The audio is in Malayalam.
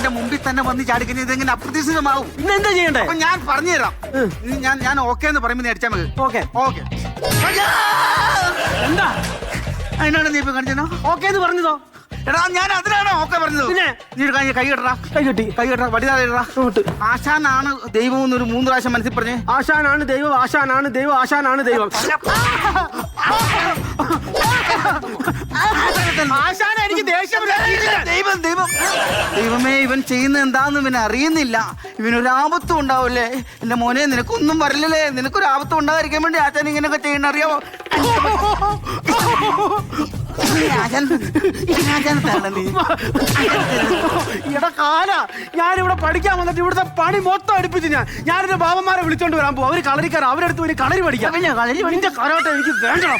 എന്റെ മുമ്പിൽ തന്നെ വന്ന് ചാടിക്കഴിഞ്ഞാൽ ഇതെങ്ങനെ അപ്രതീക്ഷിതമാവും. പിന്നെ എന്താ ചെയ്യണ്ടേ? അപ്പൊ ഞാൻ പറഞ്ഞുതരാം. ഞാൻ ഓക്കെ എന്ന് പറയുമ്പോ നീ അടിച്ചാൽ മതി. Okay okay. എന്താ അതിനാണ് നീ ഇപ്പൊ കാണിച്ചോ? ഓക്കെ എന്ന് പറഞ്ഞതോ? എടാ ഞാൻ അതിനാണോ ഓക്കെ പറഞ്ഞത്? പിന്നെ നീ കൈ കെട്ടടാ. കൈ കെട്ടി. കൈ കെട്ട വടിതാ. ആശാനാണ് ദൈവം എന്നൊരു 3 പ്രാവശ്യം മനസ്സിൽ പറഞ്ഞേ. ആശാനാണ് ദൈവം, ആശാനാണ് ദൈവം, ആശാനാണ് ദൈവം. ആശാന എനിക്ക് ദേഷ്യം. ദൈവം ദൈവം ദൈവമേ, ഇവൻ ചെയ്യുന്ന എന്താന്ന് ഇവൻ അറിയുന്നില്ല. ഇവനൊരു ആപത്തും ഉണ്ടാവില്ലേ? എന്റെ മോനെ, നിനക്കൊന്നും വരില്ലല്ലേ? നിനക്കൊരു ആപത്തും ഉണ്ടാകാതിരിക്കാൻ വേണ്ടി ആശാൻ ഇങ്ങനെയൊക്കെ ചെയ്യണ അറിയാമോ? എടാ കാല, ഞാനിവിടെ പഠിക്കാൻ വന്നിട്ട് ഇവിടുത്തെ പണി മൊത്തം അടുപ്പിച്ച് ഞാനെന്റെ ബാബന്മാരെ വിളിച്ചോണ്ട് വരാൻ പോകും. അവര് കളരിക്കാർ, അവരെടുത്ത് ഒരു കളരി പഠിക്കാം. നിന്റെ കരോട്ടെ എനിക്ക് വേണ്ടണം.